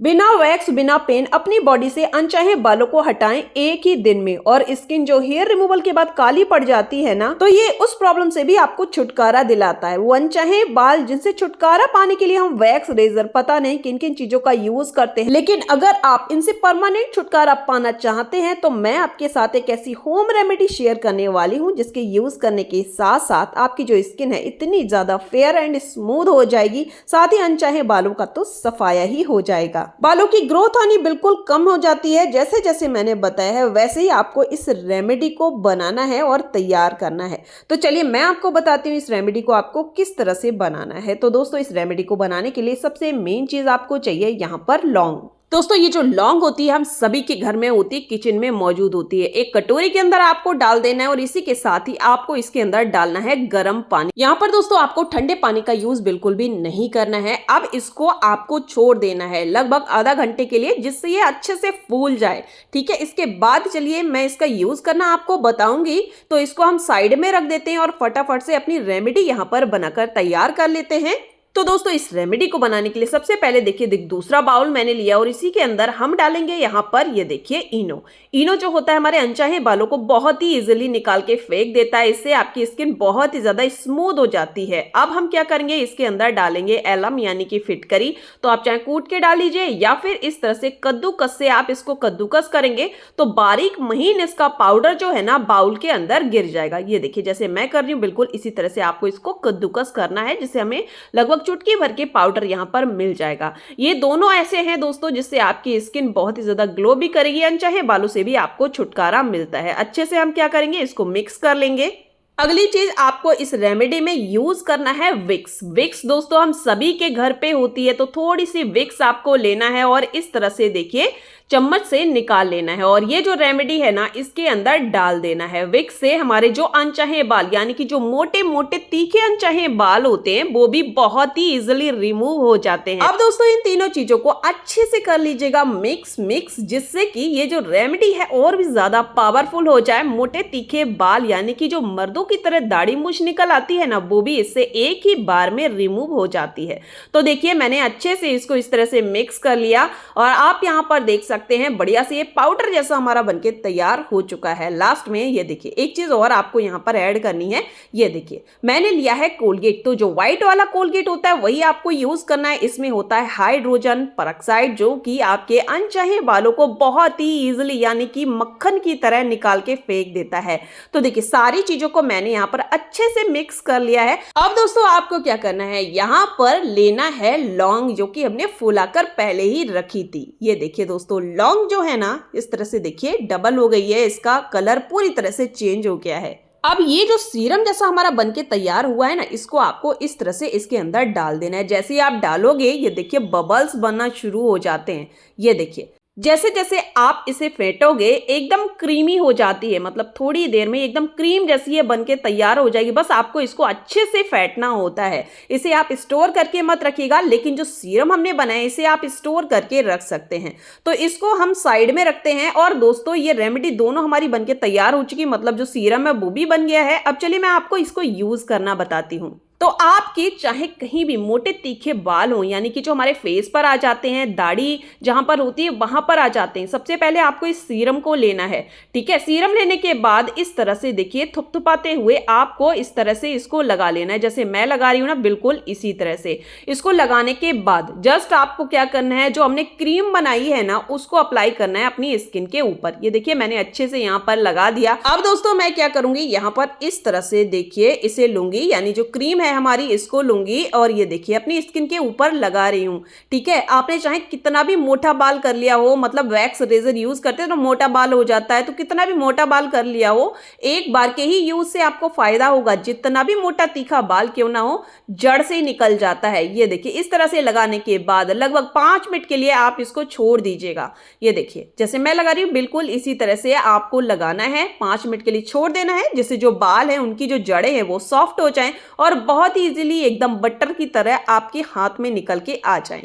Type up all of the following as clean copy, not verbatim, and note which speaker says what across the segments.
Speaker 1: बिना वैक्स बिना पेन अपनी बॉडी से अनचाहे बालों को हटाएं एक ही दिन में। और स्किन जो हेयर रिमूवल के बाद काली पड़ जाती है ना, तो ये उस प्रॉब्लम से भी आपको छुटकारा दिलाता है। वो अनचाहे बाल जिनसे छुटकारा पाने के लिए हम वैक्स, रेजर, पता नहीं किन किन चीजों का यूज करते हैं, लेकिन अगर आप इनसे परमानेंट छुटकारा पाना चाहते हैं तो मैं आपके साथ एक ऐसी होम रेमेडी शेयर करने वाली हूँ जिसके यूज करने के साथ साथ आपकी जो स्किन है इतनी ज्यादा फेयर एंड स्मूथ हो जाएगी, साथ ही अनचाहे बालों का तो सफाया ही हो जाएगा। बालों की ग्रोथ आनी बिल्कुल कम हो जाती है। जैसे जैसे मैंने बताया है वैसे ही आपको इस रेमेडी को बनाना है और तैयार करना है। तो चलिए मैं आपको बताती हूँ इस रेमेडी को आपको किस तरह से बनाना है। तो दोस्तों, इस रेमेडी को बनाने के लिए सबसे मेन चीज आपको चाहिए यहाँ पर लौंग। दोस्तों, ये जो लौंग होती है हम सभी के घर में होती है, किचन में मौजूद होती है। एक कटोरी के अंदर आपको डाल देना है और इसी के साथ ही आपको इसके अंदर डालना है गर्म पानी। यहाँ पर दोस्तों आपको ठंडे पानी का यूज बिल्कुल भी नहीं करना है। अब इसको आपको छोड़ देना है लगभग आधा घंटे के लिए, जिससे ये अच्छे से फूल जाए। ठीक है, इसके बाद चलिए मैं इसका यूज करना आपको बताऊंगी। तो इसको हम साइड में रख देते हैं और फटाफट से अपनी रेमेडी यहाँ पर बनाकर तैयार कर लेते हैं। तो दोस्तों, इस रेमेडी को बनाने के लिए सबसे पहले देखिए दूसरा बाउल मैंने लिया और इसी के अंदर हम डालेंगे यहाँ पर ये देखिए इनो जो होता है हमारे अनचाहे बालों को बहुत ही इजीली निकाल के फेंक देता है। इससे आपकी स्किन बहुत ही ज्यादा स्मूथ हो जाती है। अब हम क्या करेंगे, इसके अंदर डालेंगे एलम यानी कि फिटकरी। तो आप चाहे कूट के डाल लीजिए या फिर इस तरह से कद्दूकस से आप इसको कद्दूकस करेंगे तो बारीक महीन इसका पाउडर जो है ना बाउल के अंदर गिर जाएगा। ये देखिए जैसे मैं कर रही हूँ बिल्कुल इसी तरह से आपको इसको कद्दूकस करना है, जिससे हमें लगभग चुटकी भर के पाउडर यहाँ पर मिल जाएगा। ये दोनों ऐसे हैं दोस्तों जिससे आपकी स्किन बहुत ही ज्यादा ग्लो भी करेगी, अनचाहे बालों से भी आपको छुटकारा मिलता है। अच्छे से हम क्या करेंगे, इसको मिक्स कर लेंगे। अगली चीज आपको इस रेमेडी में यूज करना है विक्स। विक्स दोस्तों हम सभी के घर पे होती है, तो थोड़ी सी विक्स आपको लेना है और इस तरह से देखिए चम्मच से निकाल लेना है और ये जो रेमेडी है ना इसके अंदर डाल देना है। विक्स से हमारे जो अनचाहे बाल यानी कि जो मोटे मोटे तीखे अनचाहे बाल होते हैं वो भी बहुत ही इजीली रिमूव हो जाते हैं। अब दोस्तों इन तीनों चीजों को अच्छे से कर लीजिएगा मिक्स, जिससे कि ये जो रेमेडी है और भी ज्यादा पावरफुल हो जाए। मोटे तीखे बाल यानी कि जो मर्दों की तरह दाढ़ी मूछ निकल आती है ना, वो भी इससे एक ही बार में रिमूव हो जाती है। तो देखिए मैंने अच्छे से इसको इस तरह से मिक्स कर लिया और आप यहाँ पर देख सकते हैं बढ़िया से ये पाउडर जैसा हमारा बनके तैयार हो चुका है। लास्ट में ये देखिए एक चीज और आपको यहाँ पर ऐड करनी है। ये देखिए मैंने लिया है कोलगेट। तो जो व्हाइट वाला कोलगेट होता है वही आपको यूज करना है। इसमें होता है हाइड्रोजन परऑक्साइड, जो कि आपके अनचाहे बालों को बहुत ही इजीली यानी कि मक्खन की तरह निकाल के फेंक देता है। तो देखिए सारी चीजों को मैंने यहाँ पर अच्छे से मिक्स कर लिया है। अब दोस्तों आपको क्या करना है, यहाँ पर लेना है लौंग जो कि हमने फुलाकर पहले ही रखी थी। ये देखिए दोस्तों लौंग जो है ना इस तरह से देखिए डबल हो गई है, इसका कलर पूरी तरह से चेंज हो गया है। अब ये जो सीरम जैसा हमारा बनके तैयार हुआ है ना, इसको आपको इस तरह से इसके अंदर डाल देना है। जैसे ही आप डालोगे ये देखिए बबल्स बनना शुरू हो जाते हैं। ये देखिए जैसे जैसे आप इसे फेंटोगे एकदम क्रीमी हो जाती है, मतलब थोड़ी देर में एकदम क्रीम जैसी ये बनके तैयार हो जाएगी। बस आपको इसको अच्छे से फेंटना होता है। इसे आप स्टोर करके मत रखिएगा, लेकिन जो सीरम हमने बनाया इसे आप स्टोर करके रख सकते हैं। तो इसको हम साइड में रखते हैं और दोस्तों ये रेमेडी दोनों हमारी बनके तैयार हो चुकी, मतलब जो सीरम है वो भी बन गया है। अब चलिए मैं आपको इसको यूज करना बताती हूँ। तो आपके चाहे कहीं भी मोटे तीखे बाल हो यानी कि जो हमारे फेस पर आ जाते हैं, दाढ़ी जहां पर होती है वहां पर आ जाते हैं, सबसे पहले आपको इस सीरम को लेना है। ठीक है, सीरम लेने के बाद इस तरह से देखिए थुपथुपाते हुए आपको इस तरह से इसको लगा लेना है। जैसे मैं लगा रही हूं ना बिल्कुल इसी तरह से। इसको लगाने के बाद जस्ट आपको क्या करना है, जो हमने क्रीम बनाई है ना उसको अप्लाई करना है अपनी स्किन के ऊपर। ये देखिए मैंने अच्छे से यहाँ पर लगा दिया। अब दोस्तों मैं क्या करूंगी, यहाँ पर इस तरह से देखिए इसे लूंगी, यानी जो क्रीम है हमारी इसको लूंगी और ये देखिए अपनी स्किन के ऊपर लगा रही हूं। ठीक है, आपने चाहे कितना भी मोटा बाल कर लिया हो, मतलब वैक्स रेजर यूज करते हैं तो मोटा बाल हो जाता है, तो कितना भी मोटा बाल कर लिया हो एक बार के ही यूज से आपको फायदा होगा। जितना भी मोटा तीखा बाल क्यों ना हो जड़ से निकल जाता है। ये देखिए इस तरह से लगाने के बाद लगभग 5 मिनट के लिए आप इसको छोड़ दीजिएगा। ये देखिए जैसे मैं लगा रही हूँ बिल्कुल इसी तरह से आपको लगाना है। 5 मिनट के लिए छोड़ देना है, जिससे जो बाल है उनकी जो जड़ें हैं वो सॉफ्ट हो जाएं और बहुत ही इजीली एकदम बटर की तरह आपके हाथ में निकल के आ जाएं।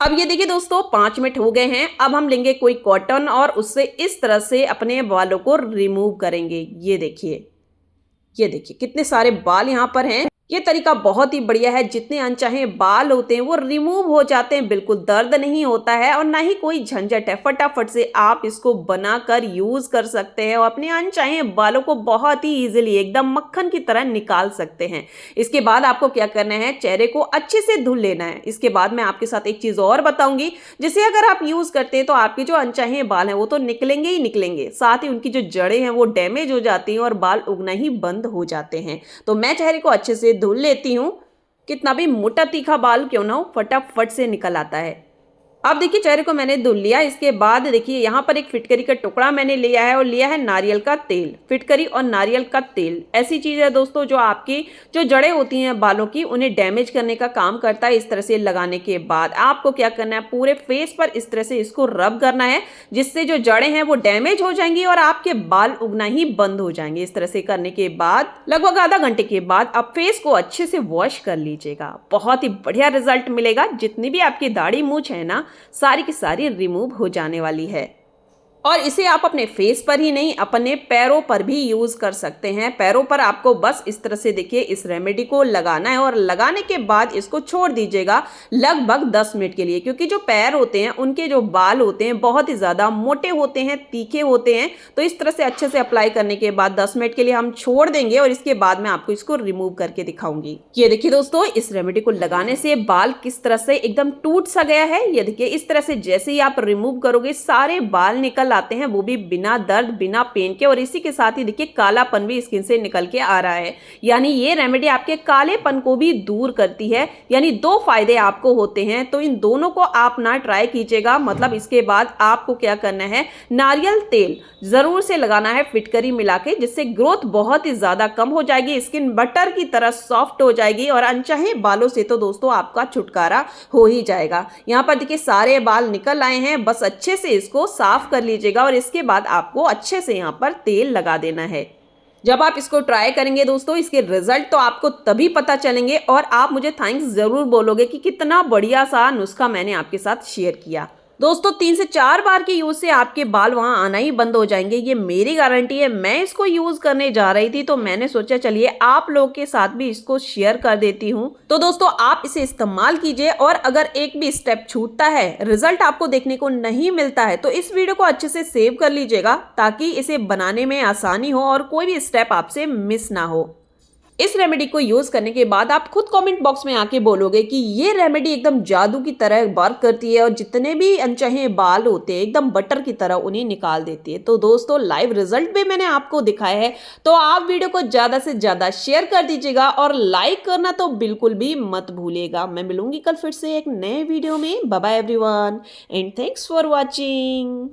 Speaker 1: अब ये देखिए दोस्तों 5 मिनट हो गए हैं। अब हम लेंगे कोई कॉटन और उससे इस तरह से अपने बालों को रिमूव करेंगे। ये देखिए कितने सारे बाल यहाँ पर हैं। ये तरीका बहुत ही बढ़िया है। जितने अनचाहे बाल होते हैं वो रिमूव हो जाते हैं, बिल्कुल दर्द नहीं होता है और ना ही कोई झंझट है। फटाफट से आप इसको बनाकर यूज कर सकते हैं और अपने अनचाहे बालों को बहुत ही इजीली एकदम मक्खन की तरह निकाल सकते हैं। इसके बाद आपको क्या करना है, चेहरे को अच्छे से धुल लेना है। इसके बाद मैं आपके साथ एक चीज और बताऊंगी, जिसे अगर आप यूज करते हैं तो आपके जो अनचाहे बाल हैं वो तो निकलेंगे ही निकलेंगे, साथ ही उनकी जो जड़ें हैं वो डैमेज हो जाती हैं और बाल उगना ही बंद हो जाते हैं। तो मैं चेहरे को अच्छे से धुल लेती हूँ, कितना भी मोटा तीखा बाल क्यों ना हो फटाफट से निकल आता है। अब देखिए चेहरे को मैंने धुल लिया। इसके बाद देखिए यहाँ पर एक फिटकरी का टुकड़ा मैंने लिया है और लिया है नारियल का तेल। फिटकरी और नारियल का तेल ऐसी चीज है दोस्तों जो आपकी जो जड़ें होती हैं बालों की उन्हें डैमेज करने का काम करता है। इस तरह से लगाने के बाद आपको क्या करना है, पूरे फेस पर इस तरह से इसको रब करना है, जिससे जो जड़ें हैं वो डैमेज हो जाएंगी और आपके बाल उगना ही बंद हो जाएंगे। इस तरह से करने के बाद लगभग आधा घंटे के बाद आप फेस को अच्छे से वॉश कर लीजिएगा। बहुत ही बढ़िया रिजल्ट मिलेगा। जितनी भी आपकी दाढ़ी मूंछ है ना, सारी की सारी रिमूव हो जाने वाली है। और इसे आप अपने फेस पर ही नहीं, अपने पैरों पर भी यूज कर सकते हैं। पैरों पर आपको बस इस तरह से देखिए इस रेमेडी को लगाना है और लगाने के बाद इसको छोड़ दीजिएगा लगभग 10 मिनट के लिए, क्योंकि जो पैर होते हैं उनके जो बाल होते हैं बहुत ही ज्यादा मोटे होते हैं, तीखे होते हैं। तो इस तरह से अच्छे से अप्लाई करने के बाद 10 मिनट के लिए हम छोड़ देंगे और इसके बाद मैं आपको इसको रिमूव करके दिखाऊंगी। ये देखिए दोस्तों, इस रेमेडी को लगाने से बाल किस तरह से एकदम टूट सा गया है। ये देखिए इस तरह से जैसे ही आप रिमूव करोगे सारे बाल निकल आते हैं, वो भी बिना दर्द बिना पेन के। और इसी के साथ ही देखिए कालापन भी स्किन से निकल के आ रहा है। यानी ये रेमेडी आपके कालेपन को भी दूर करती है। यानी 2 फायदे आपको होते हैं। तो इन दोनों को आप ना ट्राई कीजिएगा। मतलब इसके बाद आपको क्या करना है, नारियल तेल जरूर से लगाना है फिटकरी मिला के, जिससे ग्रोथ बहुत ही ज्यादा कम हो जाएगी, स्किन बटर की तरह सॉफ्ट हो जाएगी और अनचाहे बालों से तो दोस्तों आपका छुटकारा हो ही जाएगा। यहाँ पर देखिए सारे बाल निकल आए हैं। बस अच्छे से इसको साफ कर लीजिएगा और इसके बाद आपको अच्छे से यहाँ पर तेल लगा देना है। जब आप इसको ट्राई करेंगे दोस्तों, इसके रिजल्ट तो आपको तभी पता चलेंगे और आप मुझे थैंक्स जरूर बोलोगे कि कितना बढ़िया सा नुस्खा मैंने आपके साथ शेयर किया। दोस्तों 3 से 4 बार के यूज से आपके बाल वहां आना ही बंद हो जाएंगे, ये मेरी गारंटी है। मैं इसको यूज करने जा रही थी तो मैंने सोचा चलिए आप लोग के साथ भी इसको शेयर कर देती हूँ। तो दोस्तों आप इसे इस्तेमाल कीजिए और अगर एक भी स्टेप छूटता है, रिजल्ट आपको देखने को नहीं मिलता है, तो इस वीडियो को अच्छे से सेव कर लीजिएगा ताकि इसे बनाने में आसानी हो और कोई भी स्टेप आपसे मिस ना हो। इस रेमेडी को यूज करने के बाद आप खुद कमेंट बॉक्स में आके बोलोगे कि ये रेमेडी एकदम जादू की तरह वर्क करती है और जितने भी अनचाहे बाल होते हैं एकदम बटर की तरह उन्हें निकाल देती है। तो दोस्तों लाइव रिजल्ट भी मैंने आपको दिखाया है, तो आप वीडियो को ज्यादा से ज्यादा शेयर कर दीजिएगा और लाइक करना तो बिल्कुल भी मत भूलिएगा। मैं मिलूंगी कल फिर से एक नए वीडियो में। Bye bye everyone and thanks for watching.